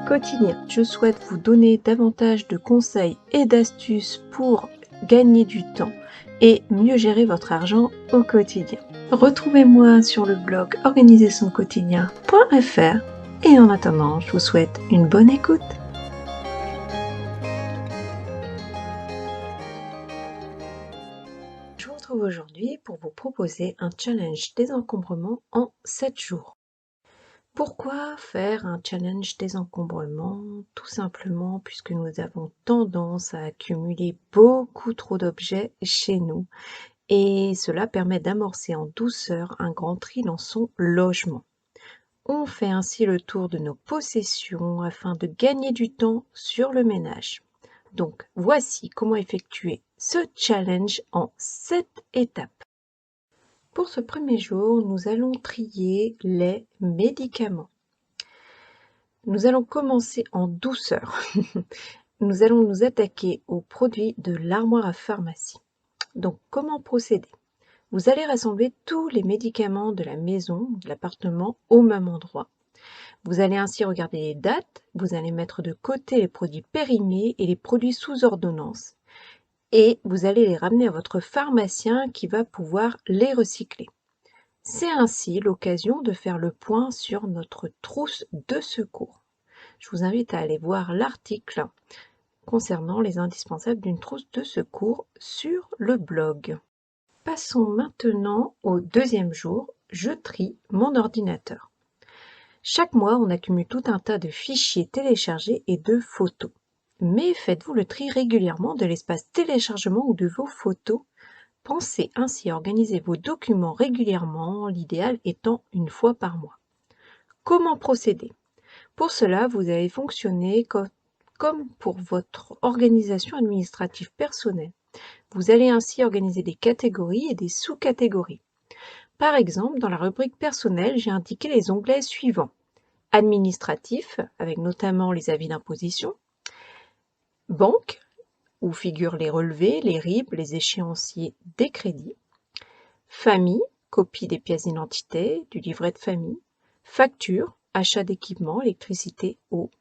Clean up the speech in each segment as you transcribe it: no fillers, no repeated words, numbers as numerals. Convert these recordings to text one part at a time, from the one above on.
quotidien. Je souhaite vous donner davantage de conseils et d'astuces pour gagner du temps et mieux gérer votre argent au quotidien. Retrouvez-moi sur le blog organisersonquotidien.fr et en attendant, je vous souhaite une bonne écoute. Je vous retrouve aujourd'hui pour vous proposer un challenge désencombrement en 7 jours. Pourquoi faire un challenge désencombrement? Tout simplement puisque nous avons tendance à accumuler beaucoup trop d'objets chez nous et cela permet d'amorcer en douceur un grand tri dans son logement. On fait ainsi le tour de nos possessions afin de gagner du temps sur le ménage. Donc voici comment effectuer ce challenge en 7 étapes. Pour ce premier jour, nous allons trier les médicaments. Nous allons commencer en douceur. Nous allons nous attaquer aux produits de l'armoire à pharmacie. Donc, comment procéder? Vous allez rassembler tous les médicaments de la maison, de l'appartement, au même endroit. Vous allez ainsi regarder les dates, vous allez mettre de côté les produits périmés et les produits sous ordonnance. Et vous allez les ramener à votre pharmacien qui va pouvoir les recycler. C'est ainsi l'occasion de faire le point sur notre trousse de secours. Je vous invite à aller voir l'article concernant les indispensables d'une trousse de secours sur le blog. Passons maintenant au deuxième jour, je trie mon ordinateur. Chaque mois, on accumule tout un tas de fichiers téléchargés et de photos. Mais faites-vous le tri régulièrement de l'espace téléchargement ou de vos photos? Pensez ainsi à organiser vos documents régulièrement, l'idéal étant une fois par mois. Comment procéder? Pour cela, vous allez fonctionner comme pour votre organisation administrative personnelle. Vous allez ainsi organiser des catégories et des sous-catégories. Par exemple, dans la rubrique personnelle, j'ai indiqué les onglets suivants. Administratif, avec notamment les avis d'imposition. Banque, où figurent les relevés, les RIB, les échéanciers des crédits. Famille, copie des pièces d'identité, du livret de famille. Facture, achat d'équipements, électricité, eau.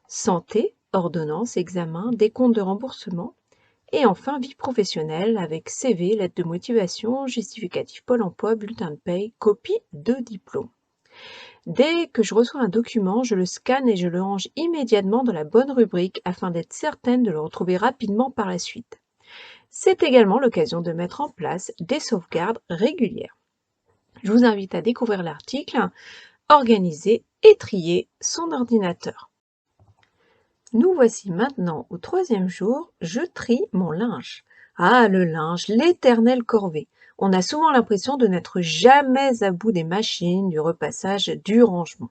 Santé, ordonnance, examen, décompte de remboursement. Et enfin, vie professionnelle avec CV, lettre de motivation, justificatif Pôle emploi, bulletin de paye, copie de diplôme. Dès que je reçois un document, je le scanne et je le range immédiatement dans la bonne rubrique afin d'être certaine de le retrouver rapidement par la suite. C'est également l'occasion de mettre en place des sauvegardes régulières. Je vous invite à découvrir l'article « Organiser et trier son ordinateur ». Nous voici maintenant au troisième jour, je trie mon linge. Ah, le linge, l'éternelle corvée. On a souvent l'impression de n'être jamais à bout des machines, du repassage, du rangement.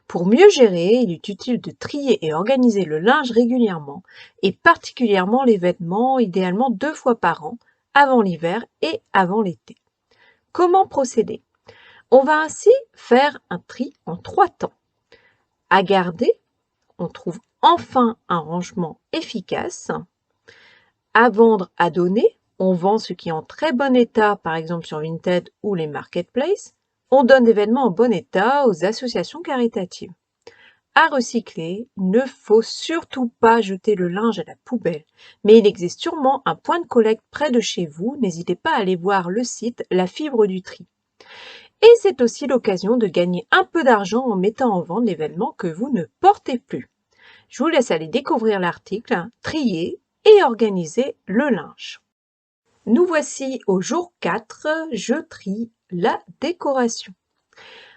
Pour mieux gérer, il est utile de trier et organiser le linge régulièrement, et particulièrement les vêtements, idéalement 2 fois par an, avant l'hiver et avant l'été. Comment procéder? On va ainsi faire un tri en 3 temps. À garder, on trouve enfin un rangement efficace. À vendre, à donner, on vend ce qui est en très bon état, par exemple sur Vinted ou les marketplaces. On donne des vêtements en bon état aux associations caritatives. À recycler, il ne faut surtout pas jeter le linge à la poubelle, mais il existe sûrement un point de collecte près de chez vous. N'hésitez pas à aller voir le site La Fibre du Tri. Et c'est aussi l'occasion de gagner un peu d'argent en mettant en vente les vêtements que vous ne portez plus. Je vous laisse aller découvrir l'article, trier et organiser le linge. Nous voici au jour 4, je trie la décoration.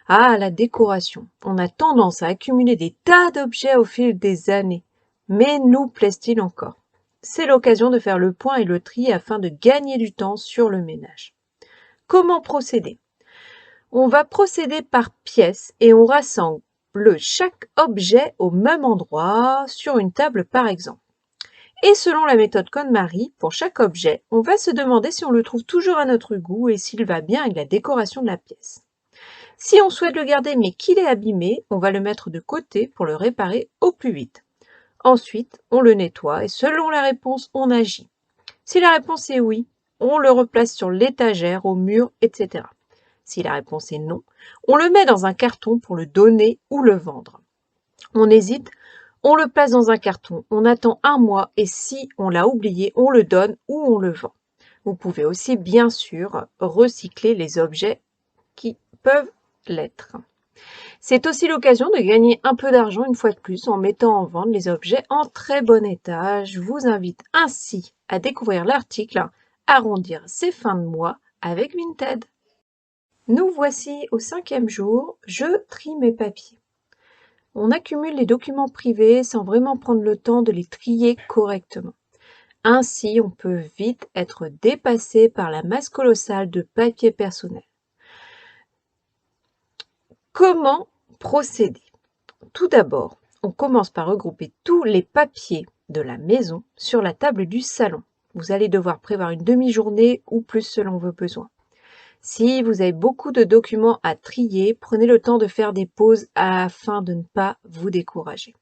Ah, la décoration. On a tendance à accumuler des tas d'objets au fil des années. Mais nous plaisent-ils encore? C'est l'occasion de faire le point et le tri afin de gagner du temps sur le ménage. Comment procéder? On va procéder par pièces et on rassemble chaque objet au même endroit, sur une table par exemple. Et selon la méthode KonMari, pour chaque objet, on va se demander si on le trouve toujours à notre goût et s'il va bien avec la décoration de la pièce. Si on souhaite le garder mais qu'il est abîmé, on va le mettre de côté pour le réparer au plus vite. Ensuite, on le nettoie et selon la réponse, on agit. Si la réponse est oui, on le replace sur l'étagère, au mur, etc. Si la réponse est non, on le met dans un carton pour le donner ou le vendre. On hésite, On le place dans un carton, on attend 1 mois et si on l'a oublié, on le donne ou on le vend. Vous pouvez aussi bien sûr recycler les objets qui peuvent l'être. C'est aussi l'occasion de gagner un peu d'argent une fois de plus en mettant en vente les objets en très bon état. Je vous invite ainsi à découvrir l'article Arrondir ses fins de mois avec Vinted. Nous voici au 5e jour, je trie mes papiers. On accumule les documents privés sans vraiment prendre le temps de les trier correctement. Ainsi, on peut vite être dépassé par la masse colossale de papier personnel. Comment procéder? Tout d'abord, on commence par regrouper tous les papiers de la maison sur la table du salon. Vous allez devoir prévoir une demi-journée ou plus selon vos besoins. Si vous avez beaucoup de documents à trier, prenez le temps de faire des pauses afin de ne pas vous décourager.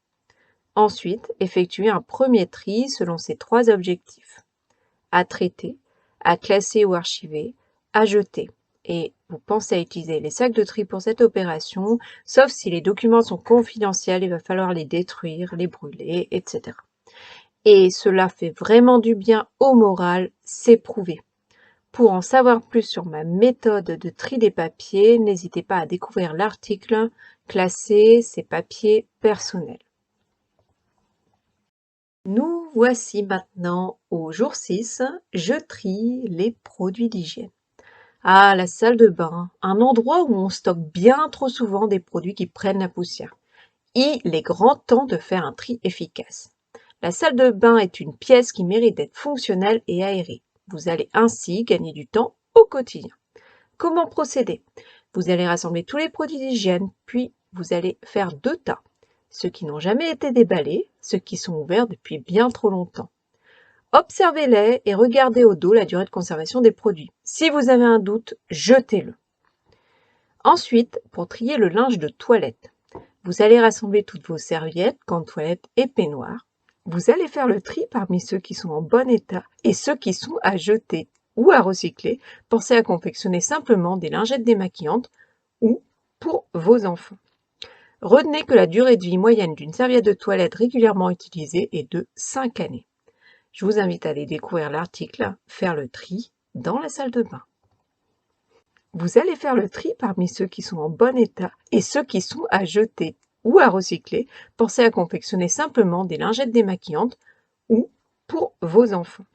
Ensuite, effectuez un premier tri selon ces 3 objectifs. À traiter, à classer ou archiver, à jeter. Et vous pensez à utiliser les sacs de tri pour cette opération, sauf si les documents sont confidentiels, il va falloir les détruire, les brûler, etc. Et cela fait vraiment du bien au moral, c'est prouvé. Pour en savoir plus sur ma méthode de tri des papiers, n'hésitez pas à découvrir l'article « Classer ses papiers personnels ». Nous voici maintenant au jour 6, je trie les produits d'hygiène. Ah, la salle de bain, un endroit où on stocke bien trop souvent des produits qui prennent la poussière. Il est grand temps de faire un tri efficace. La salle de bain est une pièce qui mérite d'être fonctionnelle et aérée. Vous allez ainsi gagner du temps au quotidien. Comment procéder? Vous allez rassembler tous les produits d'hygiène, puis vous allez faire 2 tas. Ceux qui n'ont jamais été déballés, ceux qui sont ouverts depuis bien trop longtemps. Observez-les et regardez au dos la durée de conservation des produits. Si vous avez un doute, jetez-le. Ensuite, pour trier le linge de toilette, vous allez rassembler toutes vos serviettes, gants de toilette et peignoirs. Vous allez faire le tri parmi ceux qui sont en bon état et ceux qui sont à jeter ou à recycler. Pensez à confectionner simplement des lingettes démaquillantes ou pour vos enfants. Retenez que la durée de vie moyenne d'une serviette de toilette régulièrement utilisée est de 5 années. Je vous invite à aller découvrir l'article « Faire le tri dans la salle de bain ». Vous allez faire le tri parmi ceux qui sont en bon état et ceux qui sont à jeter ou à recycler. Pensez à confectionner simplement des lingettes démaquillantes ou pour vos enfants.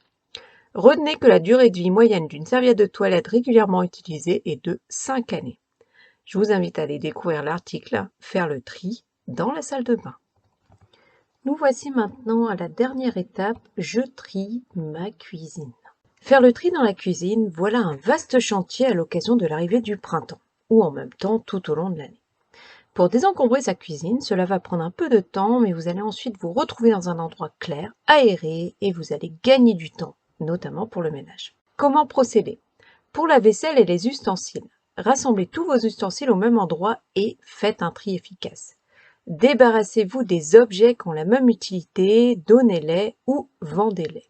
Retenez que la durée de vie moyenne d'une serviette de toilette régulièrement utilisée est de 5 années. Je vous invite à aller découvrir l'article « Faire le tri dans la salle de bain ». Nous voici maintenant à la dernière étape, je trie ma cuisine. Faire le tri dans la cuisine, voilà un vaste chantier à l'occasion de l'arrivée du printemps, ou en même temps tout au long de l'année. Pour désencombrer sa cuisine, cela va prendre un peu de temps, mais vous allez ensuite vous retrouver dans un endroit clair, aéré, et vous allez gagner du temps, notamment pour le ménage. Comment procéder? Pour la vaisselle et les ustensiles, rassemblez tous vos ustensiles au même endroit et faites un tri efficace. Débarrassez-vous des objets qui ont la même utilité, donnez-les ou vendez-les.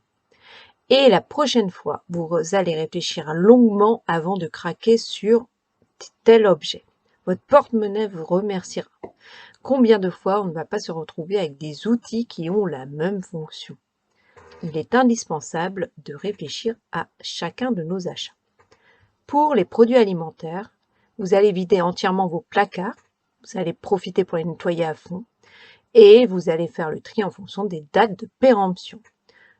Et la prochaine fois, vous allez réfléchir longuement avant de craquer sur tel objet. Votre porte-monnaie vous remerciera. Combien de fois on ne va pas se retrouver avec des outils qui ont la même fonction? Il est indispensable de réfléchir à chacun de nos achats. Pour les produits alimentaires, vous allez vider entièrement vos placards. Vous allez profiter pour les nettoyer à fond et vous allez faire le tri en fonction des dates de péremption.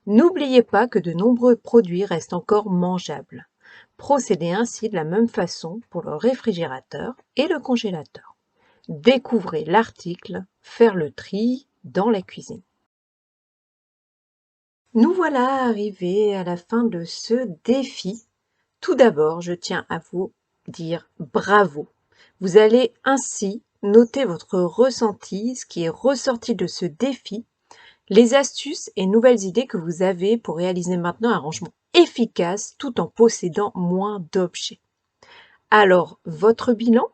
N'oubliez pas que de nombreux produits restent encore mangeables. Procédez ainsi de la même façon pour le réfrigérateur et le congélateur. Découvrez l'article « Faire le tri dans la cuisine ». Nous voilà arrivés à la fin de ce défi. Tout d'abord, je tiens à vous dire bravo. Vous allez ainsi noter votre ressenti, ce qui est ressorti de ce défi, les astuces et nouvelles idées que vous avez pour réaliser maintenant un rangement efficace tout en possédant moins d'objets. Alors, votre bilan?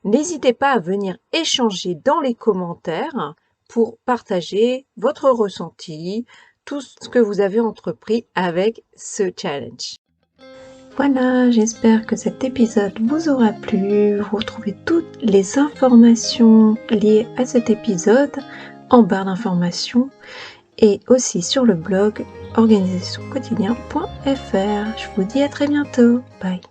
N'hésitez pas à venir échanger dans les commentaires pour partager votre ressenti, tout ce que vous avez entrepris avec ce challenge. Voilà, j'espère que cet épisode vous aura plu. Vous retrouvez toutes les informations liées à cet épisode en barre d'informations et aussi sur le blog organisationquotidien.fr. Je vous dis à très bientôt. Bye.